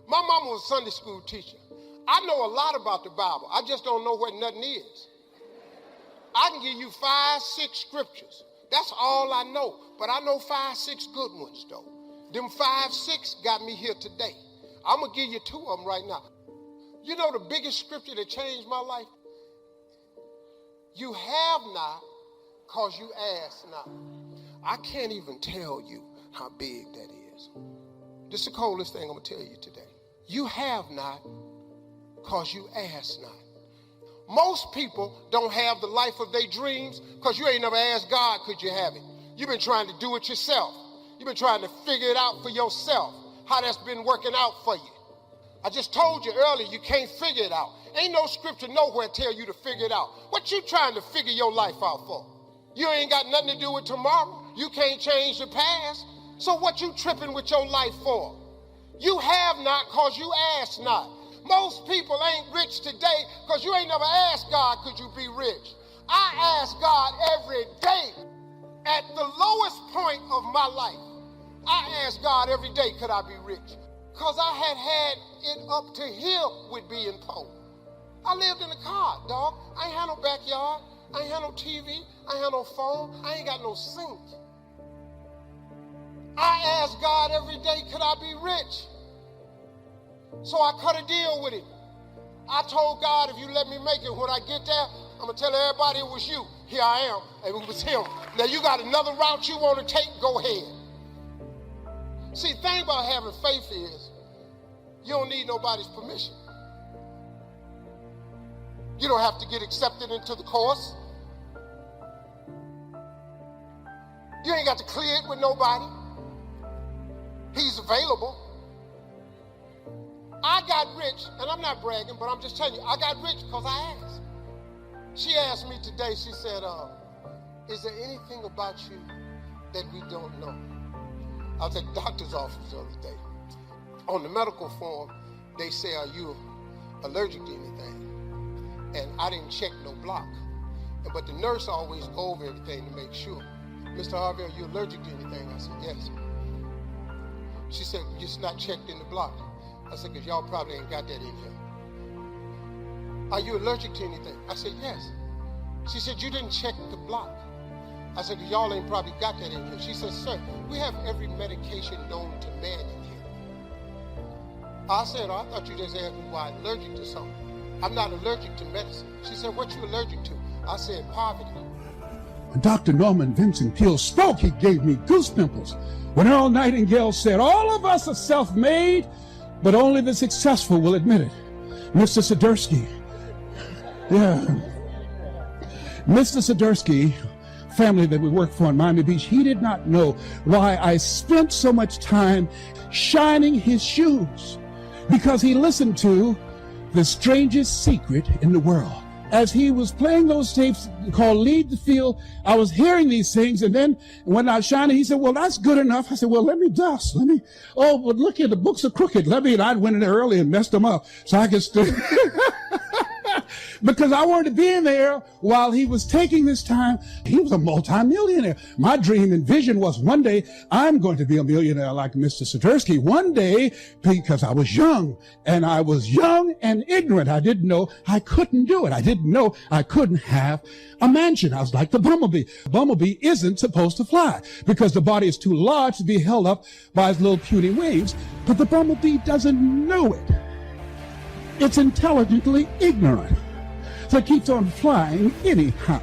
My mama was a Sunday school teacher. I know a lot about the Bible. I just don't know what nothing is. I can give you 5, 6 scriptures. That's all I know. But I know 5, 6 good ones, though. Them 5, 6 got me here today. I'm going to give you 2 of them right now. You know the biggest scripture that changed my life? You have not because you ask not. I can't even tell you how big that is. This is the coldest thing I'm going to tell you today. You have not because you ask not. Most people don't have the life of their dreams because you ain't never asked God, could you have it? You've been trying to do it yourself. You've been trying to figure it out for yourself, how that's been working out for you. I just told you earlier, you can't figure it out. Ain't no scripture nowhere tell you to figure it out. What you trying to figure your life out for? You ain't got nothing to do with tomorrow. You can't change the past. So what you tripping with your life for? You have not because you ask not. Most people ain't rich today because you ain't never asked God, could you be rich? I ask God every day. At the lowest point of my life, I ask God every day, could I be rich? Because I had it up to here with being poor. I lived in a car, dog. I ain't had no backyard. I ain't had no TV. I ain't had no phone. I ain't got no sink. I ask God every day, could I be rich? So I cut a deal with him. I told God, if you let me make it, when I get there, I'm going to tell everybody it was you. Here I am, and it was him. Now you got another route you want to take, go ahead. See, the thing about having faith is you don't need nobody's permission. You don't have to get accepted into the course. You ain't got to clear it with nobody. He's available. I got rich, and I'm not bragging, but I'm just telling you, I got rich because I asked. She asked me today, she said, is there anything about you that we don't know? I was at the doctor's office the other day. On the medical form, they say, are you allergic to anything? And I didn't check no block. But the nurse always go over everything to make sure. Mr. Harvey, are you allergic to anything? I said, yes. She said, just not checked in the block. I said, because y'all probably ain't got that in here. Are you allergic to anything? I said, yes. She said, you didn't check the block. I said, because y'all ain't probably got that in here. She said, sir, we have every medication known to man in here. I said, oh, I thought you just asked me why I'm allergic to something. I'm not allergic to medicine. She said, what you allergic to? I said, poverty. When Dr. Norman Vincent Peale spoke, he gave me goose pimples. When Earl Nightingale said, all of us are self-made, but only the successful will admit it. Mr. Sidursky. Yeah. Mr. Sidursky, family that we worked for in Miami Beach, he did not know why I spent so much time shining his shoes, because he listened to The Strangest Secret in the World. As he was playing those tapes called Lead the Field, I was hearing these things, and then when I was shining, he said, well, that's good enough. I said, well, let me dust. Oh, but look here, the books are crooked. And I went in there early and messed them up so I could stay. Because I wanted to be in there while he was taking this time. He was a multimillionaire. My dream and vision was one day I'm going to be a millionaire like Mr. Sidursky. One day, because I was young and ignorant. I didn't know I couldn't do it. I didn't know I couldn't have a mansion. I was like the bumblebee. The bumblebee isn't supposed to fly because the body is too large to be held up by his little puny wings. But the bumblebee doesn't know it. It's intelligently ignorant. So it keeps on flying anyhow.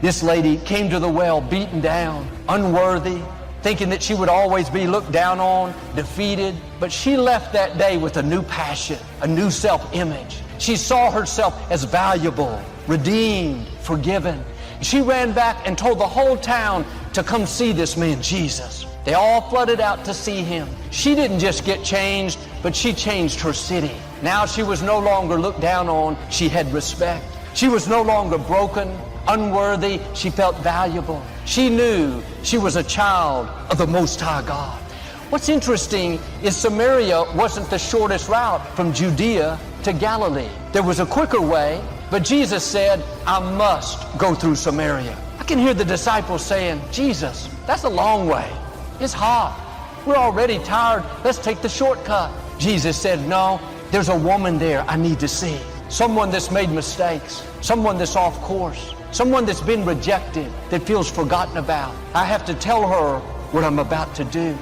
This lady came to the well beaten down, unworthy, thinking that she would always be looked down on, defeated. But she left that day with a new passion, a new self-image. She saw herself as valuable, redeemed, forgiven. She ran back and told the whole town to come see this man, Jesus. They all flooded out to see him. She didn't just get changed, but she changed her city. Now she was no longer looked down on, she had respect. She was no longer broken, unworthy, she felt valuable. She knew she was a child of the Most High God. What's interesting is Samaria wasn't the shortest route from Judea to Galilee. There was a quicker way, but Jesus said, I must go through Samaria. I can hear the disciples saying, Jesus, that's a long way. It's hot. We're already tired. Let's take the shortcut. Jesus said, no, there's a woman there I need to see. Someone that's made mistakes, someone that's off course, someone that's been rejected, that feels forgotten about. I have to tell her what I'm about to do.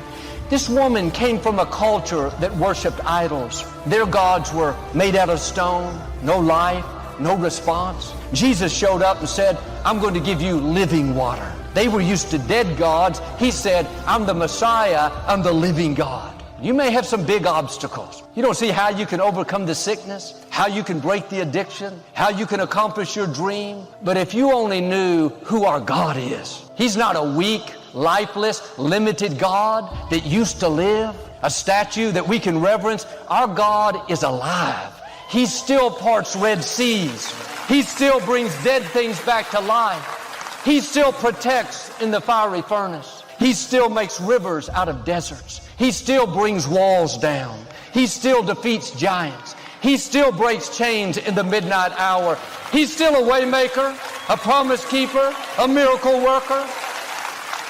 This woman came from a culture that worshiped idols. Their gods were made out of stone, no life, no response. Jesus showed up and said, I'm going to give you living water. They were used to dead gods. He said, I'm the Messiah, I'm the living God. You may have some big obstacles. You don't see how you can overcome the sickness, how you can break the addiction, how you can accomplish your dream. But if you only knew who our God is, He's not a weak, lifeless, limited God that used to live, a statue that we can reverence. Our God is alive. He still parts Red Seas. He still brings dead things back to life. He still protects in the fiery furnace. He still makes rivers out of deserts. He still brings walls down. He still defeats giants. He still breaks chains in the midnight hour. He's still a way maker, a promise keeper, a miracle worker.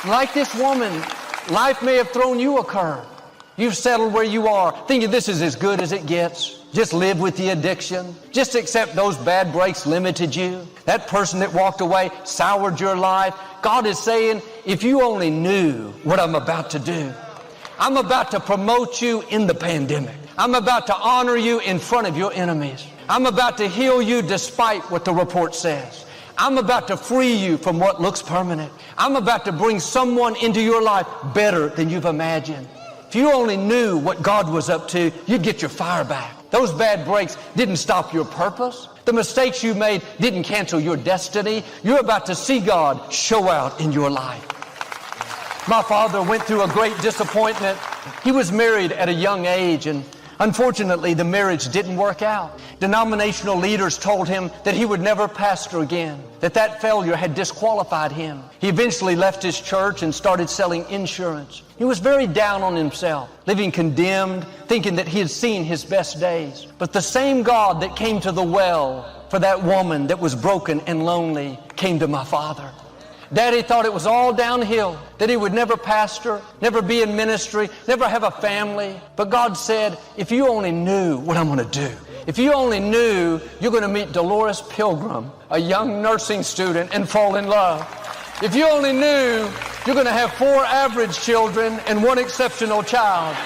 Like this woman, life may have thrown you a curve. You've settled where you are, thinking this is as good as it gets. Just live with the addiction. Just accept those bad breaks limited you. That person that walked away soured your life. God is saying, if you only knew what I'm about to do. I'm about to promote you in the pandemic. I'm about to honor you in front of your enemies. I'm about to heal you despite what the report says. I'm about to free you from what looks permanent. I'm about to bring someone into your life better than you've imagined. If you only knew what God was up to, you'd get your fire back. Those bad breaks didn't stop your purpose. The mistakes you made didn't cancel your destiny. You're about to see God show out in your life. My father went through a great disappointment. He was married at a young age, and unfortunately, the marriage didn't work out. Denominational leaders told him that he would never pastor again, that failure had disqualified him. He eventually left his church and started selling insurance. He was very down on himself, living condemned, thinking that he had seen his best days. But the same God that came to the well for that woman that was broken and lonely came to my father. Daddy thought it was all downhill, that he would never pastor, never be in ministry, never have a family. But God said, if you only knew what I'm going to do, if you only knew you're going to meet Dolores Pilgrim, a young nursing student, and fall in love. If you only knew you're going to have 4 average children and 1 exceptional child.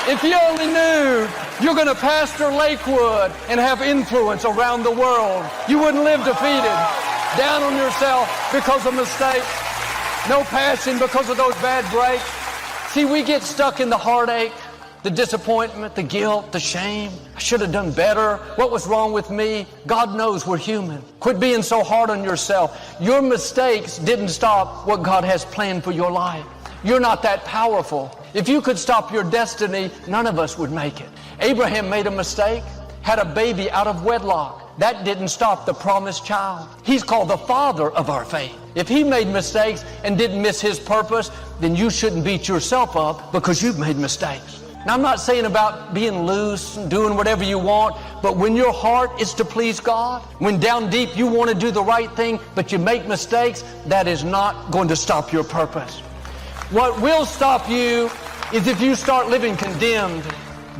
If you only knew you're going to pastor Lakewood and have influence around the world, you wouldn't live defeated, down on yourself because of mistakes, no passion because of those bad breaks. See, we get stuck in the heartache, the disappointment, the guilt, the shame. I should have done better. What was wrong with me? God knows we're human. Quit being so hard on yourself. Your mistakes didn't stop what God has planned for your life. You're not that powerful. If you could stop your destiny, none of us would make it. Abraham made a mistake, had a baby out of wedlock. That didn't stop the promised child. He's called the father of our faith. If he made mistakes and didn't miss his purpose, then you shouldn't beat yourself up because you've made mistakes. Now, I'm not saying about being loose and doing whatever you want, but when your heart is to please God, when down deep you want to do the right thing, but you make mistakes, that is not going to stop your purpose. What will stop you is if you start living condemned,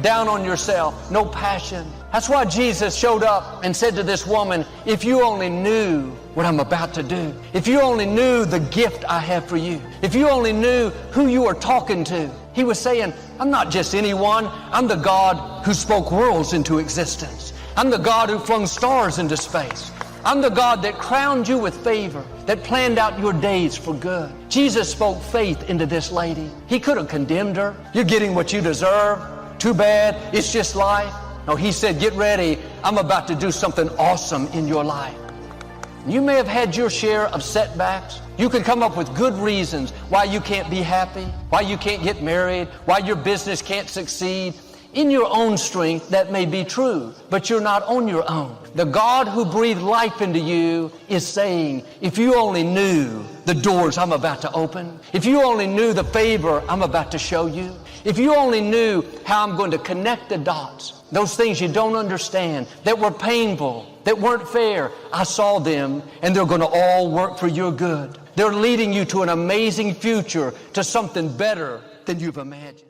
down on yourself, no passion. That's why Jesus showed up and said to this woman, if you only knew what I'm about to do, if you only knew the gift I have for you, if you only knew who you are talking to. He was saying, I'm not just anyone. I'm the God who spoke worlds into existence. I'm the God who flung stars into space. I'm the God that crowned you with favor, that planned out your days for good. Jesus spoke faith into this lady. He could have condemned her. You're getting what you deserve. Too bad. It's just life. No, he said, get ready. I'm about to do something awesome in your life. You may have had your share of setbacks. You can come up with good reasons why you can't be happy, why you can't get married, why your business can't succeed. In your own strength, that may be true, but you're not on your own. The God who breathed life into you is saying, if you only knew the doors I'm about to open, if you only knew the favor I'm about to show you, if you only knew how I'm going to connect the dots, those things you don't understand, that were painful, that weren't fair, I saw them, and they're going to all work for your good. They're leading you to an amazing future, to something better than you've imagined.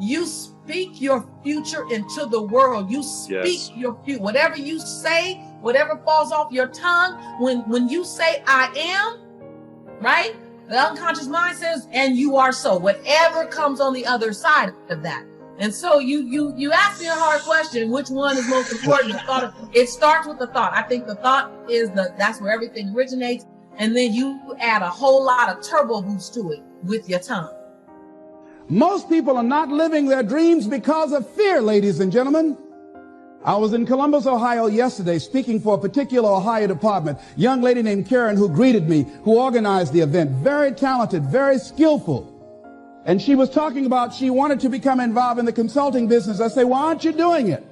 You speak your future into the world. You speak your future. Whatever you say, whatever falls off your tongue, when you say I am, right? The unconscious mind says, and you are so. Whatever comes on the other side of that. And so you ask me a hard question, which one is most important? It starts with the thought. I think the thought is that's where everything originates. And then you add a whole lot of turbo boost to it with your tongue. Most people are not living their dreams because of fear, ladies and gentlemen. I was in Columbus, Ohio yesterday speaking for a particular Ohio department. Young lady named Karen who greeted me, who organized the event. Very talented, very skillful. And she was talking about she wanted to become involved in the consulting business. I said, why aren't you doing it?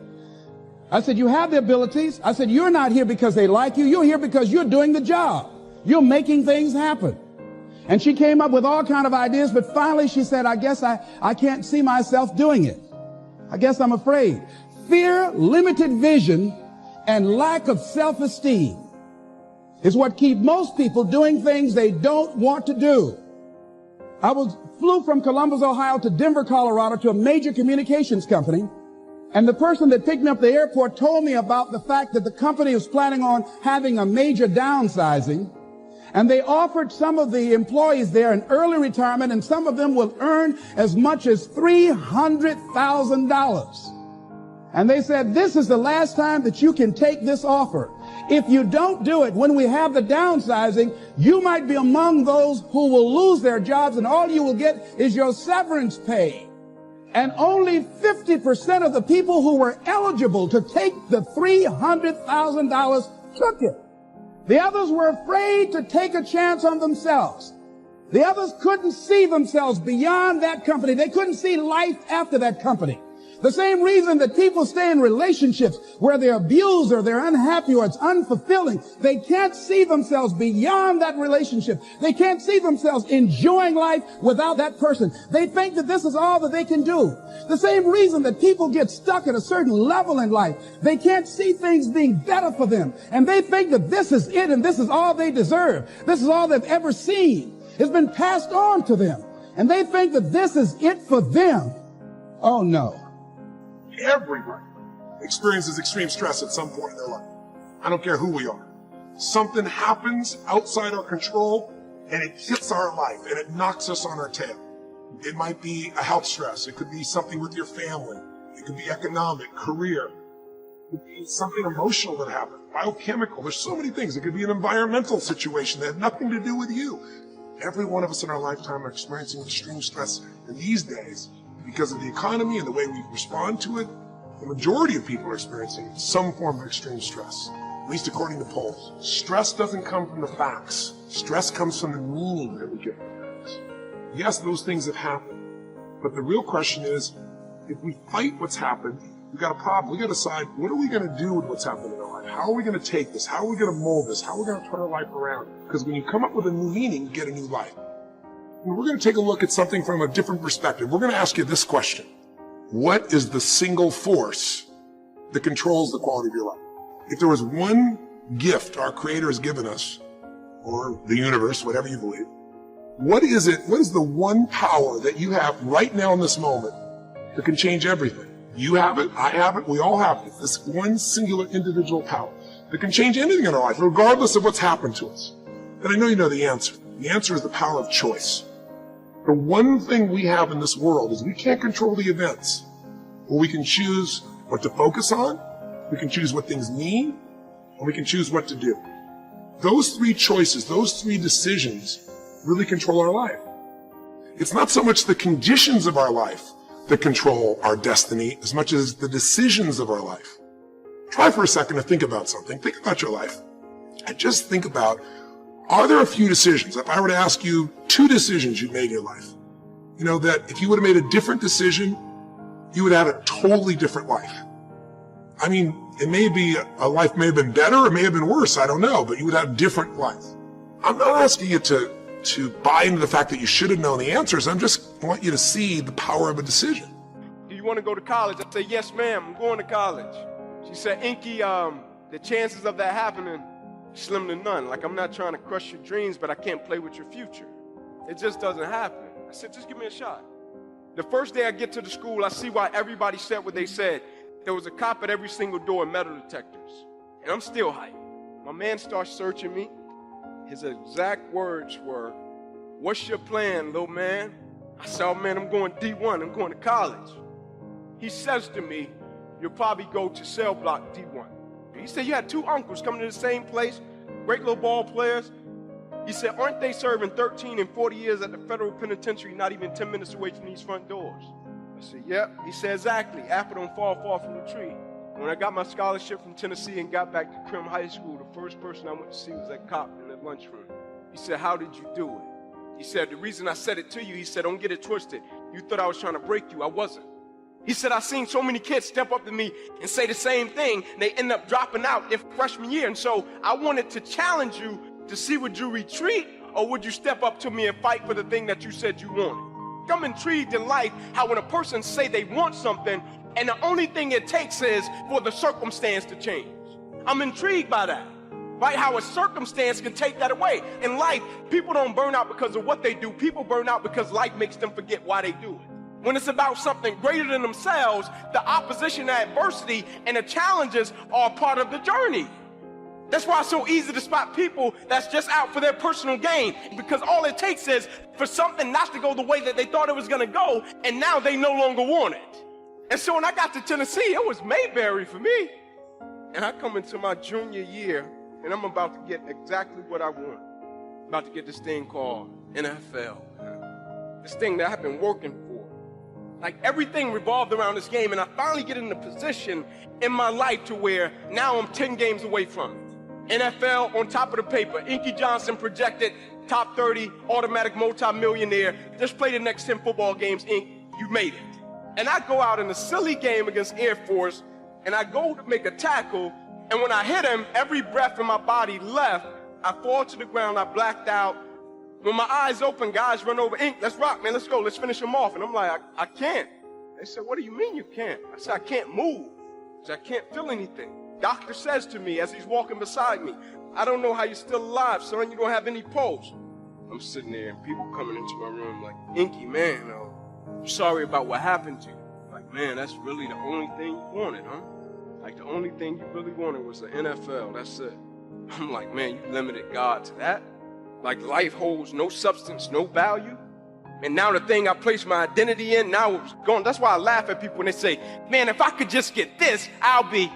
I said, you have the abilities. I said, you're not here because they like you. You're here because you're doing the job. You're making things happen. And she came up with all kinds of ideas, but finally she said, I guess I can't see myself doing it. I guess I'm afraid. Fear, limited vision, and lack of self-esteem is what keep most people doing things they don't want to do. I flew from Columbus, Ohio to Denver, Colorado to a major communications company. And the person that picked me up at the airport told me about the fact that the company was planning on having a major downsizing. And they offered some of the employees there an early retirement, and some of them will earn as much as $300,000. And they said, this is the last time that you can take this offer. If you don't do it, when we have the downsizing, you might be among those who will lose their jobs, and all you will get is your severance pay. And only 50% of the people who were eligible to take the $300,000 took it. The others were afraid to take a chance on themselves. The others couldn't see themselves beyond that company. They couldn't see life after that company. The same reason that people stay in relationships where they're abused or they're unhappy or it's unfulfilling. They can't see themselves beyond that relationship. They can't see themselves enjoying life without that person. They think that this is all that they can do. The same reason that people get stuck at a certain level in life. They can't see things being better for them. And they think that this is it and this is all they deserve. This is all they've ever seen. It's been passed on to them. And they think that this is it for them. Oh no. Everybody experiences extreme stress at some point in their life. I don't care who we are. Something happens outside our control and it hits our life and it knocks us on our tail. It might be a health stress. It could be something with your family. It could be economic, career. It could be something emotional that happened, biochemical. There's so many things. It could be an environmental situation that had nothing to do with you. Every one of us in our lifetime are experiencing extreme stress. And these days, because of the economy and the way we respond to it, the majority of people are experiencing some form of extreme stress, at least according to polls. Stress doesn't come from the facts. Stress comes from the meaning that we give to things. Yes, those things have happened, but the real question is, if we fight what's happened, we've got a problem. We've got to decide, what are we going to do with what's happened in our life? How are we going to take this? How are we going to mold this? How are we going to turn our life around? Because when you come up with a new meaning, you get a new life. And we're going to take a look at something from a different perspective. We're going to ask you this question. What is the single force that controls the quality of your life? If there was one gift our Creator has given us, or the universe, whatever you believe, what is it? What is the one power that you have right now in this moment that can change everything? You have it, I have it, we all have it. This one singular individual power that can change anything in our life, regardless of what's happened to us. And I know you know the answer. The answer is the power of choice. The one thing we have in this world is we can't control the events, but we can choose what to focus on, we can choose what things mean, and we can choose what to do. Those three choices, those three decisions really control our life. It's not so much the conditions of our life that control our destiny as much as the decisions of our life. Try for a second to think about something. Think about your life. And just think about, are there a few decisions, if I were to ask you 2 decisions you made in your life, you know, that if you would have made a different decision, you would have a totally different life. I mean, it may be, a life may have been better, or it may have been worse, I don't know, but you would have a different life. I'm not asking you to buy into the fact that you should have known the answers. I just want you to see the power of a decision. Do you want to go to college? I say, yes, ma'am, I'm going to college. She said, Inky, the chances of that happening, slim to none. Like, I'm not trying to crush your dreams, but I can't play with your future. It just doesn't happen. I said, just give me a shot. The first day I get to the school, I see why everybody said what they said. There was a cop at every single door and metal detectors. And I'm still hyped. My man starts searching me. His exact words were, "What's your plan, little man?" I said, "Oh man, I'm going D1, I'm going to college." He says to me, "You'll probably go to cell block D1. He said, "You had two uncles coming to the same place, great little ball players." He said, "Aren't they serving 13 and 40 years at the federal penitentiary, not even 10 minutes away from these front doors?" I said, "Yep." He said, "Exactly. Apple don't fall far from the tree." When I got my scholarship from Tennessee and got back to Crim High School, the first person I went to see was that cop in the lunchroom. He said, "How did you do it?" He said, "The reason I said it to you," he said, "don't get it twisted. You thought I was trying to break you. I wasn't." He said, "I seen so many kids step up to me and say the same thing. And they end up dropping out their freshman year. And so I wanted to challenge you to see, would you retreat or would you step up to me and fight for the thing that you said you wanted?" I'm intrigued in life how when a person say they want something and the only thing it takes is for the circumstance to change. I'm intrigued by that. Right? How a circumstance can take that away. In life, people don't burn out because of what they do. People burn out because life makes them forget why they do it. When it's about something greater than themselves, the opposition, the adversity, and the challenges are part of the journey. That's why it's so easy to spot people that's just out for their personal gain, because all it takes is for something not to go the way that they thought it was going to go, and now they no longer want it. And so when I got to Tennessee, it was Mayberry for me. And I come into my junior year, and I'm about to get exactly what I want. About to get this thing called NFL. This thing that I've been working for. Like everything revolved around this game, and I finally get in a position in my life to where now I'm 10 games away from it. NFL on top of the paper. Inky Johnson projected top 30, automatic multi-millionaire. Just play the next 10 football games, Ink, you made it. And I go out in a silly game against Air Force, and I go to make a tackle, and when I hit him, every breath in my body left. I fall to the ground, I blacked out. When my eyes open, guys run over, "Ink, let's rock, man, let's go, let's finish him off." And I'm like, I can't. They said, "What do you mean you can't?" I said, "I can't move. I said, I can't feel anything." Doctor says to me as he's walking beside me, "I don't know how you're still alive, son. You don't have any pulse." I'm sitting there and people coming into my room like, "Inky, man, I'm sorry about what happened to you." Like, man, that's really the only thing you wanted, huh? Like the only thing you really wanted was the NFL, that's it. I'm like, man, you limited God to that? Like life holds no substance, no value? And now the thing I placed my identity in, now it's gone. That's why I laugh at people when they say, "Man, if I could just get this, I'll be.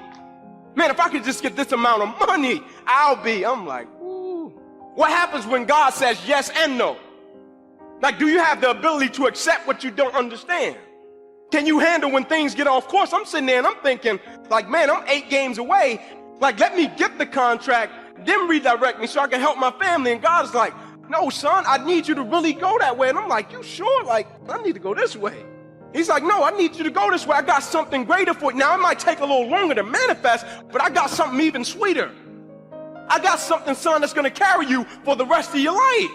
Man, if I could just get this amount of money, I'll be." I'm like, ooh. What happens when God says yes and no? Like, do you have the ability to accept what you don't understand? Can you handle when things get off course? I'm sitting there and I'm thinking, like, man, I'm 8 games away. Like, let me get the contract, then redirect me so I can help my family. And God's like, "No, son, I need you to really go that way." And I'm like, "You sure? Like, I need to go this way." He's like, "No, I need you to go this way. I got something greater for you." Now, it might take a little longer to manifest, but I got something even sweeter. I got something, son, that's going to carry you for the rest of your life.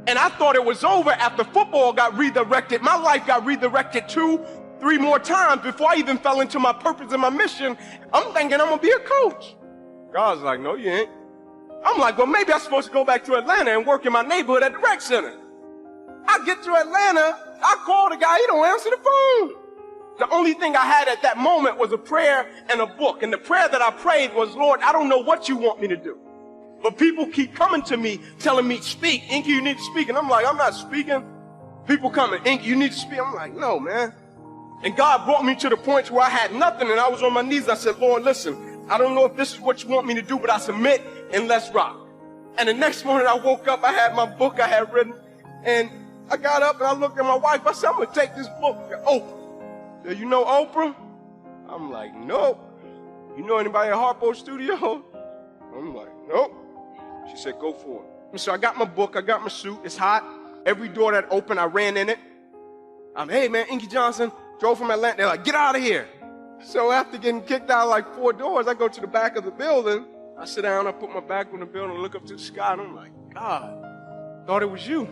And I thought it was over after football got redirected. My life got redirected 2, 3 more times before I even fell into my purpose and my mission. I'm thinking I'm going to be a coach. God's like, "No, you ain't." I'm like, well, maybe I'm supposed to go back to Atlanta and work in my neighborhood at the rec center. I get to Atlanta, I call the guy, he don't answer the phone. The only thing I had at that moment was a prayer and a book. And the prayer that I prayed was, "Lord, I don't know what you want me to do. But people keep coming to me, telling me, speak. Inky, you need to speak." And I'm like, "I'm not speaking." People coming, "Inky, you need to speak." I'm like, "No, man." And God brought me to the point where I had nothing, and I was on my knees. I said, "Lord, listen, I don't know if this is what you want me to do, but I submit, and let's rock." And the next morning I woke up, I had my book I had written, and I got up and I looked at my wife. I said, "I'm going to take this book to Oprah." "Do you know Oprah?" I'm like, "Nope." "You know anybody at Harpo Studio?" I'm like, "Nope." She said, "Go for it." And so I got my book, I got my suit. It's hot. Every door that opened, I ran in it. I'm, "Hey, man, Inky Johnson, drove from Atlanta." They're like, "Get out of here." So after getting kicked out like 4 doors, I go to the back of the building. I sit down, I put my back on the building, look up to the sky, and I'm like, "God, thought it was you."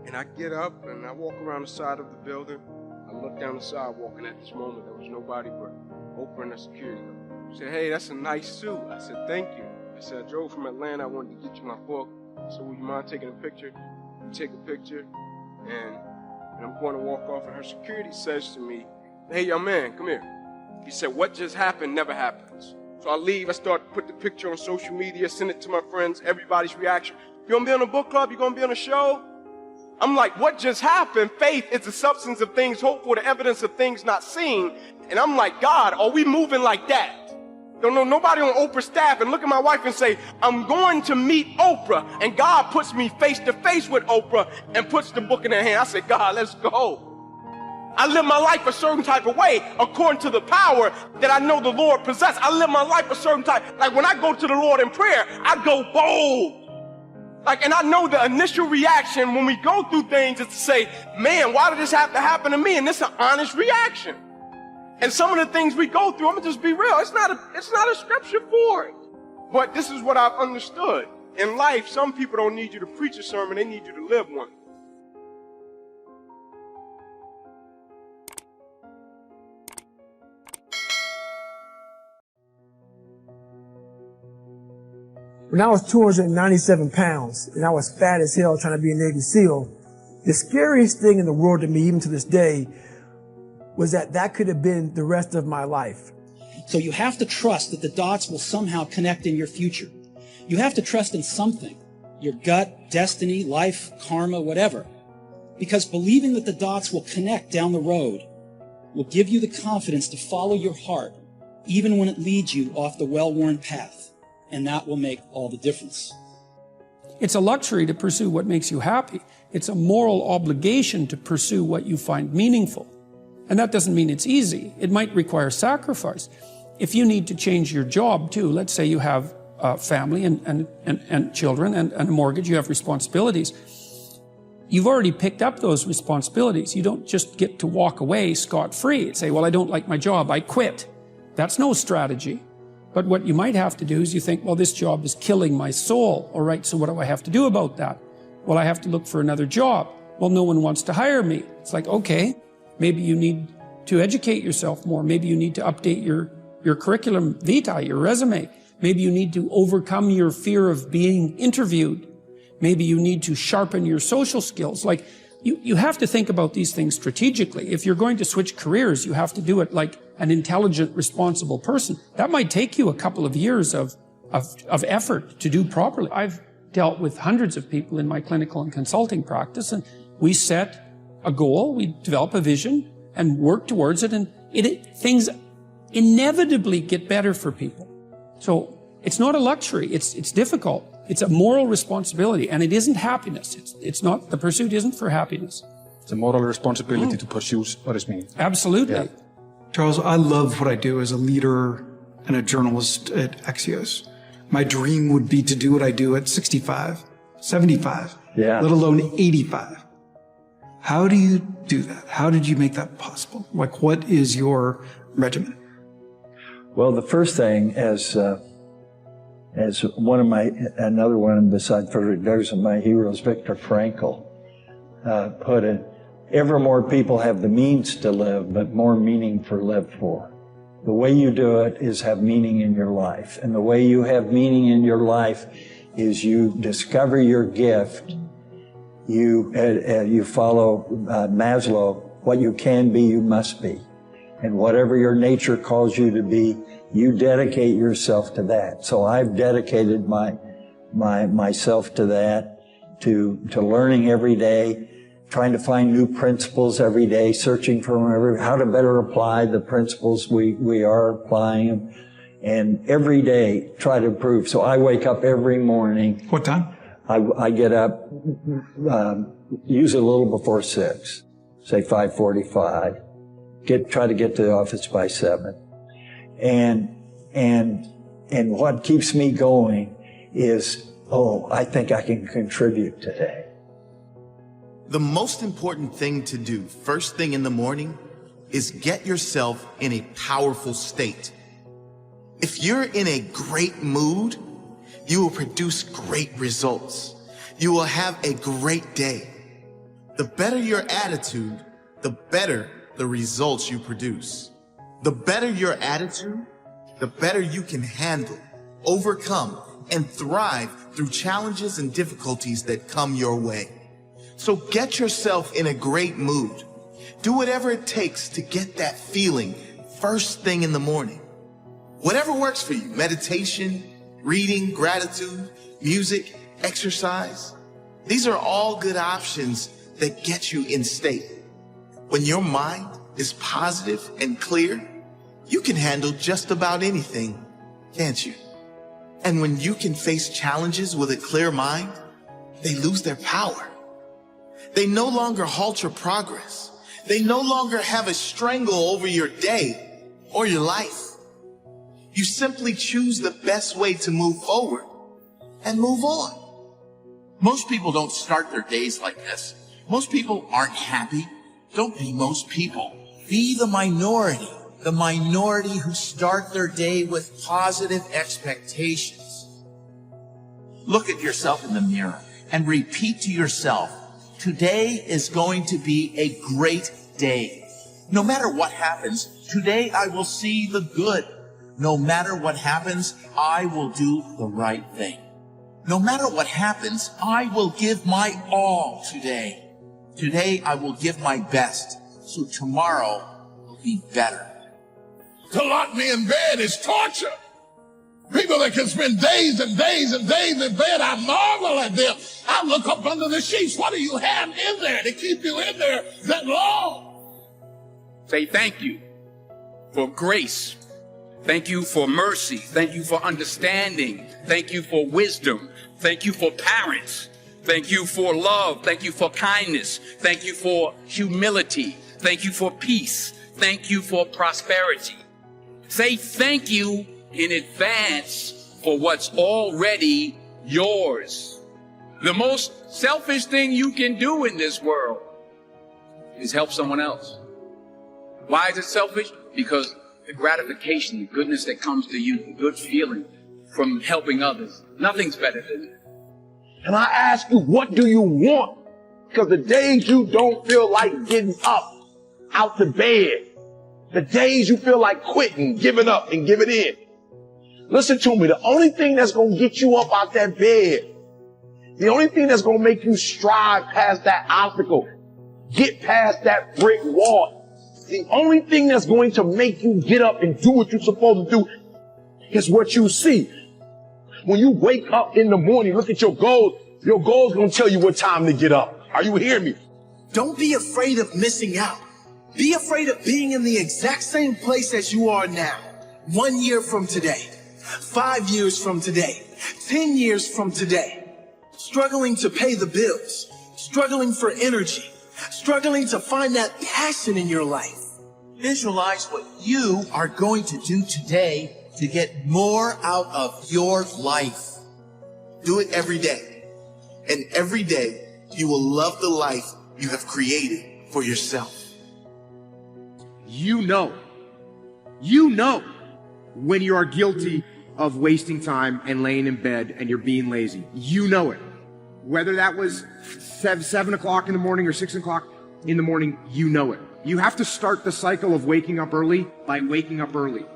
And I get up and I walk around the side of the building. I look down the sidewalk, and at this moment, there was nobody but Oprah and the security guard. She said, "Hey, that's a nice suit." I said, "Thank you." I said, "I drove from Atlanta. I wanted to get you my book. So would you mind taking a picture?" We take a picture, and And I'm going to walk off, and her security says to me, "Hey, young man, come here." He said, "What just happened never happens." So I leave, I start to put the picture on social media, send it to my friends, everybody's reaction. "You gonna be on a book club? You gonna be on a show?" I'm like, what just happened? Faith is the substance of things hoped for, the evidence of things not seen. And I'm like, God, are we moving like that? Don't know nobody on Oprah's staff and look at my wife and say, I'm going to meet Oprah. And God puts me face to face with Oprah and puts the book in her hand. I said, God, let's go. I live my life a certain type of way according to the power that I know the Lord possesses. I live my life a certain type. Like when I go to the Lord in prayer, I go bold. Like, and I know the initial reaction when we go through things is to say, man, why did this have to happen to me? And it's an honest reaction. And some of the things we go through, I'm gonna just be real. It's not a scripture for it. But this is what I've understood. In life, some people don't need you to preach a sermon, they need you to live one. When I was 297 pounds and I was fat as hell trying to be a Navy SEAL, the scariest thing in the world to me, even to this day, was that could have been the rest of my life. So you have to trust that the dots will somehow connect in your future. You have to trust in something, your gut, destiny, life, karma, whatever. Because believing that the dots will connect down the road will give you the confidence to follow your heart, even when it leads you off the well-worn path. And that will make all the difference. It's a luxury to pursue what makes you happy. It's a moral obligation to pursue what you find meaningful. And that doesn't mean it's easy. It might require sacrifice. If you need to change your job too, let's say you have a family and children and a mortgage, you have responsibilities. You've already picked up those responsibilities. You don't just get to walk away scot-free and say, well, I don't like my job, I quit. That's no strategy. But what you might have to do is you think, well, this job is killing my soul. All right, so what do I have to do about that? Well, I have to look for another job. Well, no one wants to hire me. It's like, okay, maybe you need to educate yourself more. Maybe you need to update your curriculum vitae, your resume. Maybe you need to overcome your fear of being interviewed. Maybe you need to sharpen your social skills. Like, you have to think about these things strategically. If you're going to switch careers, you have to do it like an intelligent, responsible person. That might take you a couple of years of effort to do properly. I've dealt with hundreds of people in my clinical and consulting practice, and we set a goal, we develop a vision and work towards it, and things inevitably get better for people. So it's not a luxury, it's difficult. It's a moral responsibility, and it isn't happiness. It's not, the pursuit isn't for happiness. It's a moral responsibility to pursue what is meaningful. Absolutely. Yeah. Charles, I love what I do as a leader and a journalist at Axios. My dream would be to do what I do at 65, 75, let alone 85. How do you do that? How did you make that possible? Like, what is your regimen? Well, the first thing, as another one besides Frederick Douglass of my heroes, Viktor Frankl, put it, ever more people have the means to live, but more meaning for live for. The way you do it is have meaning in your life. And the way you have meaning in your life is you discover your gift. You follow Maslow, what you can be, you must be. And whatever your nature calls you to be, you dedicate yourself to that. So I've dedicated myself to that, to learning every day, trying to find new principles every day, searching for how to better apply the principles we are applying them, and every day try to improve. So I wake up every morning. What time? I get up usually a little before 6, say 5:45. Try to get to the office by 7. And what keeps me going is, I think I can contribute today. The most important thing to do first thing in the morning is get yourself in a powerful state. If you're in a great mood, you will produce great results. You will have a great day. The better your attitude, the better the results you produce. The better your attitude, the better you can handle, overcome, and thrive through challenges and difficulties that come your way. So get yourself in a great mood. Do whatever it takes to get that feeling first thing in the morning. Whatever works for you, meditation, reading, gratitude, music, exercise. These are all good options that get you in state. When your mind is positive and clear, you can handle just about anything, can't you? And when you can face challenges with a clear mind, they lose their power. They no longer halt your progress. They no longer have a strangle over your day or your life. You simply choose the best way to move forward and move on. Most people don't start their days like this. Most people aren't happy. Don't be most people. Be the minority who start their day with positive expectations. Look at yourself in the mirror and repeat to yourself, today is going to be a great day. No matter what happens, today I will see the good. No matter what happens, I will do the right thing. No matter what happens, I will give my all today. Today I will give my best, so tomorrow will be better. To lock me in bed is torture. People that can spend days and days and days in bed, I marvel at them. I look up under the sheets. What do you have in there to keep you in there that long? Say thank you for grace. Thank you for mercy. Thank you for understanding. Thank you for wisdom. Thank you for parents. Thank you for love. Thank you for kindness. Thank you for humility. Thank you for peace. Thank you for prosperity. Say thank you in advance for what's already yours. The most selfish thing you can do in this world is help someone else. Why is it selfish? Because the gratification, the goodness that comes to you, the good feeling from helping others, nothing's better than it. And I ask you, what do you want? Because the days you don't feel like getting up out the bed, the days you feel like quitting, giving up and giving in. Listen to me, the only thing that's going to get you up out that bed, the only thing that's going to make you strive past that obstacle, get past that brick wall, the only thing that's going to make you get up and do what you're supposed to do is what you see. When you wake up in the morning, look at your goals going to tell you what time to get up. Are you hearing me? Don't be afraid of missing out. Be afraid of being in the exact same place as you are now. 1 year from today, 5 years from today, 10 years from today. Struggling to pay the bills, struggling for energy, struggling to find that passion in your life. Visualize what you are going to do today to get more out of your life. Do it every day. And every day, you will love the life you have created for yourself. You know when you are guilty of wasting time and laying in bed and you're being lazy. You know it. Whether that was 7 o'clock in the morning or 6 o'clock in the morning, you know it. You have to start the cycle of waking up early by waking up early.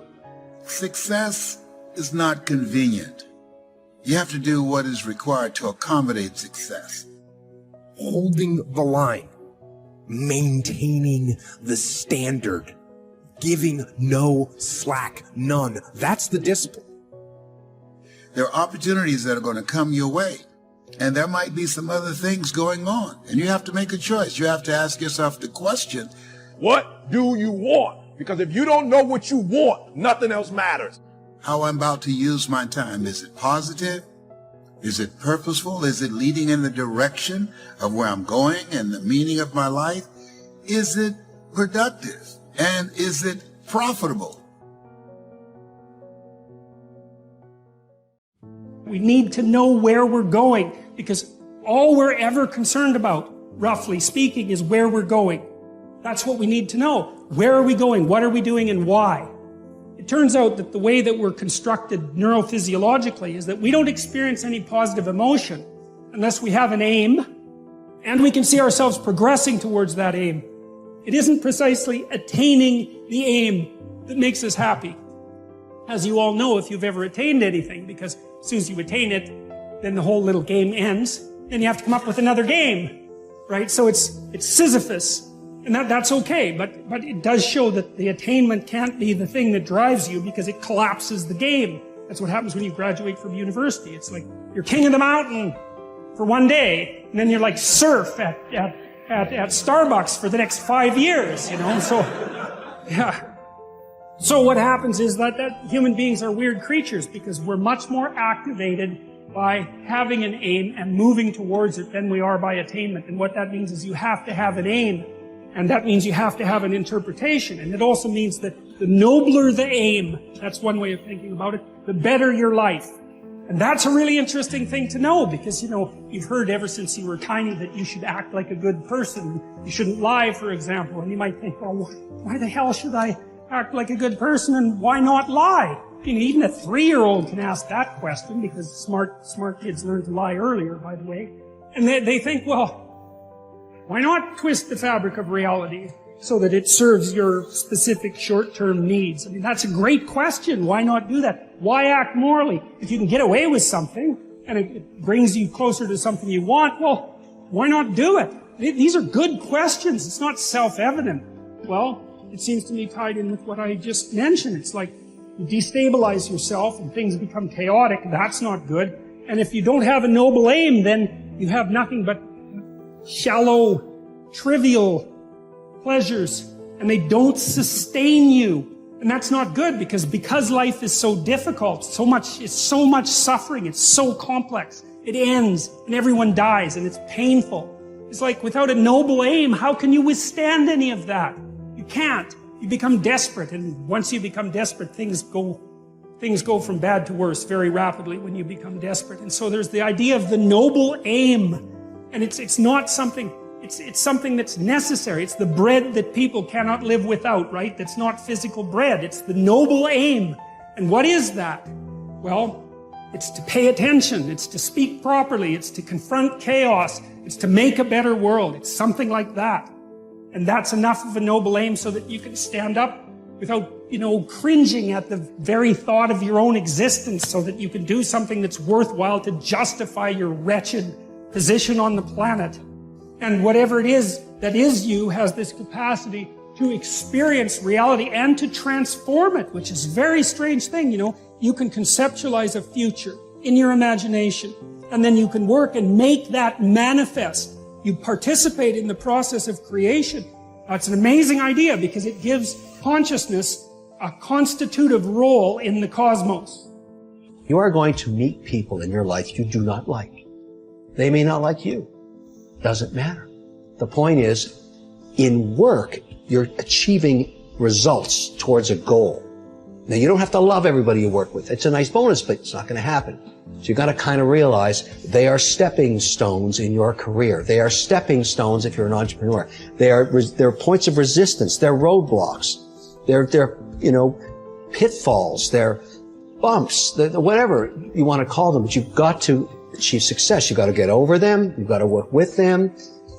Success is not convenient. You have to do what is required to accommodate success. Holding the line, maintaining the standard, giving no slack, none. That's the discipline. There are opportunities that are going to come your way, and there might be some other things going on, and you have to make a choice. You have to ask yourself the question, what do you want? Because if you don't know what you want, nothing else matters. How I'm about to use my time. Is it positive? Is it purposeful? Is it leading in the direction of where I'm going and the meaning of my life? Is it productive? And is it profitable? We need to know where we're going, because all we're ever concerned about, roughly speaking, is where we're going. That's what we need to know. Where are we going? What are we doing? And why? It turns out that the way that we're constructed neurophysiologically is that we don't experience any positive emotion unless we have an aim and we can see ourselves progressing towards that aim. It isn't precisely attaining the aim that makes us happy. As you all know, if you've ever attained anything, because as soon as you attain it, then the whole little game ends. Then you have to come up with another game, right? So it's Sisyphus, and that's okay, but it does show that the attainment can't be the thing that drives you because it collapses the game. That's what happens when you graduate from university. It's like you're king of the mountain for one day, and then you're like serf at Starbucks for the next 5 years, you know? So, yeah. So what happens is that human beings are weird creatures because we're much more activated by having an aim and moving towards it than we are by attainment. And what that means is you have to have an aim, and that means you have to have an interpretation. And it also means that the nobler the aim, that's one way of thinking about it, the better your life. And that's a really interesting thing to know because, you know, you've heard ever since you were tiny that you should act like a good person. You shouldn't lie, for example. And you might think, well, why the hell should I act like a good person and why not lie? You know, even a 3-year-old can ask that question because smart kids learn to lie earlier, by the way. And they think, well, why not twist the fabric of reality so that it serves your specific short-term needs? I mean, that's a great question. Why not do that? Why act morally? If you can get away with something and it brings you closer to something you want, well, why not do it? These are good questions. It's not self-evident. Well, it seems to me tied in with what I just mentioned. It's like you destabilize yourself and things become chaotic. That's not good. And if you don't have a noble aim, then you have nothing but shallow, trivial pleasures, and they don't sustain you. And that's not good because life is so difficult, it's so much suffering, it's so complex. It ends, and everyone dies, and it's painful. It's like without a noble aim, how can you withstand any of that? You can't. You become desperate, and once you become desperate, things go from bad to worse very rapidly when you become desperate. And so there's the idea of the noble aim, and it's not something, it's something that's necessary. It's the bread that people cannot live without, right? That's not physical bread. It's the noble aim. And what is that? Well, it's to pay attention. It's to speak properly. It's to confront chaos. It's to make a better world. It's something like that. And that's enough of a noble aim so that you can stand up without, cringing at the very thought of your own existence, so that you can do something that's worthwhile to justify your wretched position on the planet. And whatever it is that is you has this capacity to experience reality and to transform it, which is a very strange thing, You can conceptualize a future in your imagination, and then you can work and make that manifest. You participate in the process of creation. That's an amazing idea because it gives consciousness a constitutive role in the cosmos. You are going to meet people in your life you do not like. They may not like you. Doesn't matter. The point is, in work, you're achieving results towards a goal. Now, you don't have to love everybody you work with. It's a nice bonus, but it's not going to happen. So you got to kind of realize they are stepping stones in your career. They are stepping stones if you're an entrepreneur. They're points of resistance. They're roadblocks. They're pitfalls. They're bumps. Whatever you want to call them. But you've got to achieve success. You've got to get over them. You've got to work with them,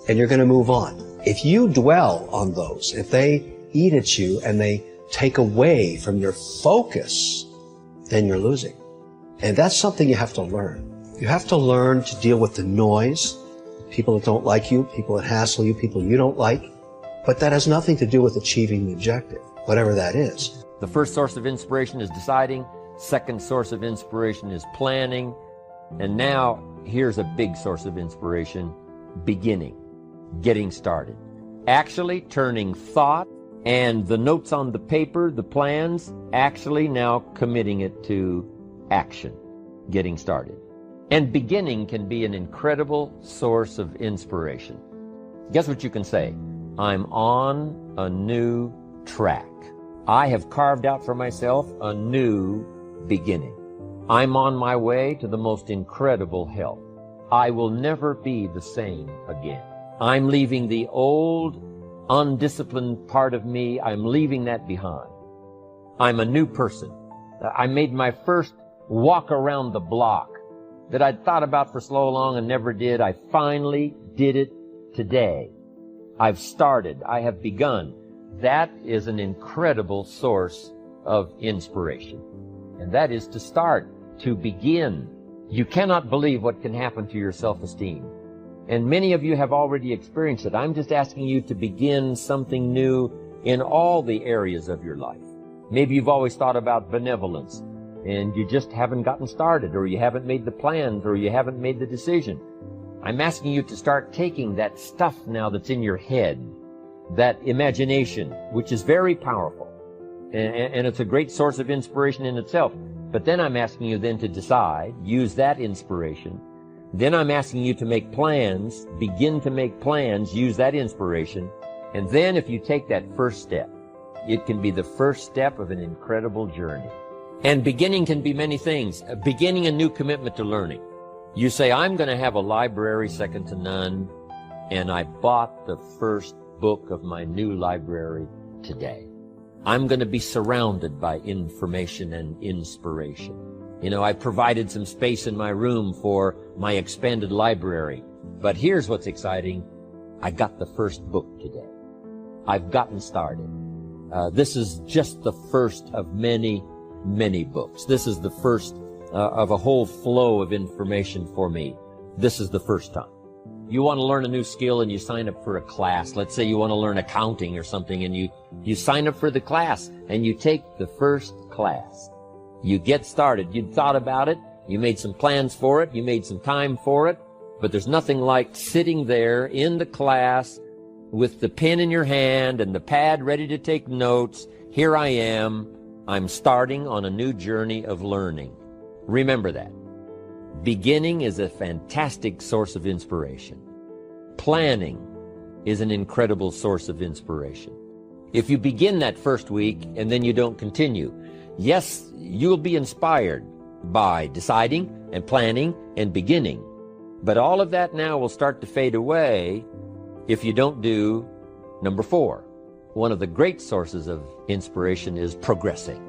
and you're going to move on. If you dwell on those, if they eat at you and they take away from your focus, then you're losing. And that's something you have to learn. You have to learn to deal with the noise, people that don't like you, people that hassle you, people you don't like. But that has nothing to do with achieving the objective, whatever that is. The first source of inspiration is deciding. Second source of inspiration is planning. And now, here's a big source of inspiration, beginning, getting started. Actually turning thought and the notes on the paper, the plans, actually now committing it to action, getting started. And beginning can be an incredible source of inspiration. Guess what you can say? I'm on a new track. I have carved out for myself a new beginning. I'm on my way to the most incredible health. I will never be the same again. I'm leaving the old, undisciplined part of me. I'm leaving that behind. I'm a new person. I made my first walk around the block that I'd thought about for so long and never did. I finally did it today. I've started. I have begun. That is an incredible source of inspiration. And that is to start, to begin. You cannot believe what can happen to your self-esteem And many of you have already experienced it. I'm just asking you to begin something new in all the areas of your life. Maybe you've always thought about benevolence, and you just haven't gotten started, or you haven't made the plans, or you haven't made the decision. I'm asking you to start taking that stuff now that's in your head, that imagination, which is very powerful, and it's a great source of inspiration in itself. But then I'm asking you then to decide, use that inspiration. Then I'm asking you to make plans, begin to make plans, use that inspiration. And then if you take that first step, it can be the first step of an incredible journey. And beginning can be many things. Beginning a new commitment to learning. You say, I'm going to have a library second to none, and I bought the first book of my new library today. I'm going to be surrounded by information and inspiration. You know, I provided some space in my room for my expanded library. But here's what's exciting. I got the first book today. I've gotten started. This is just the first of many, many books. This is the first of a whole flow of information for me. This is the first time. You want to learn a new skill and you sign up for a class. Let's say you want to learn accounting or something, and you sign up for the class and you take the first class. You get started. You thought about it. You made some plans for it. You made some time for it. But there's nothing like sitting there in the class with the pen in your hand and the pad ready to take notes. Here I am. I'm starting on a new journey of learning. Remember that. Beginning is a fantastic source of inspiration. Planning is an incredible source of inspiration. If you begin that first week and then you don't continue, yes, you'll be inspired by deciding and planning and beginning. But all of that now will start to fade away if you don't do number 4. One of the great sources of inspiration is progressing.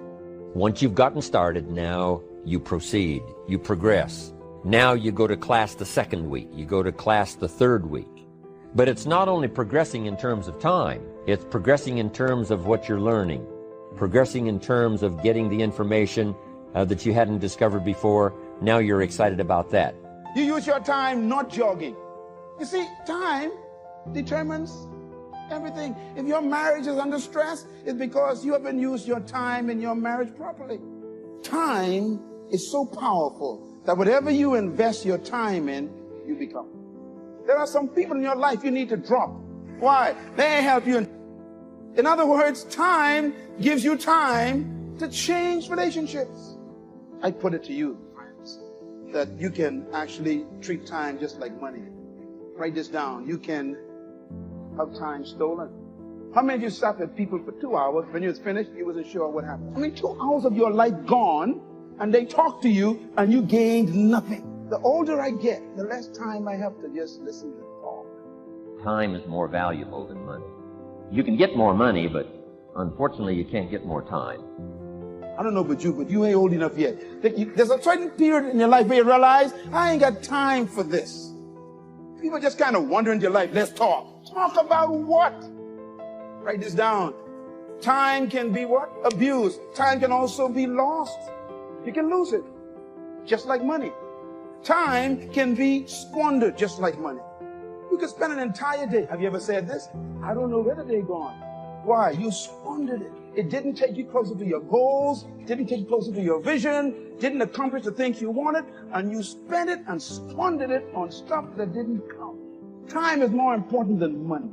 Once you've gotten started, now you proceed, you progress. Now you go to class the second week, you go to class the third week. But it's not only progressing in terms of time, it's progressing in terms of what you're learning, progressing in terms of getting the information that you hadn't discovered before. Now you're excited about that. You use your time not jogging. You see, time determines everything. If your marriage is under stress, it's because you haven't used your time in your marriage properly. Time is so powerful that whatever you invest your time in, you become. There are some people in your life you need to drop. Why? They help you. In other words, time gives you time to change relationships. I put it to you, friends, that you can actually treat time just like money. Write this down. You can have time stolen. How many of you sat with people for 2 hours? When you was finished, you wasn't sure what happened. I mean, 2 hours of your life gone, and they talked to you, and you gained nothing. The older I get, the less time I have to just listen to talk. Time is more valuable than money. You can get more money, but unfortunately you can't get more time. I don't know about you, but you ain't old enough yet. There's a certain period in your life where you realize, I ain't got time for this. People just kind of wonder in your life, let's talk. Talk about what? Write this down. Time can be what? Abused. Time can also be lost. You can lose it, just like money. Time can be squandered, just like money. You can spend an entire day. Have you ever said this? I don't know where the day gone. Why? You squandered it. It didn't take you closer to your goals, didn't take you closer to your vision, didn't accomplish the things you wanted, and you spent it and squandered it on stuff that didn't count. Time is more important than money.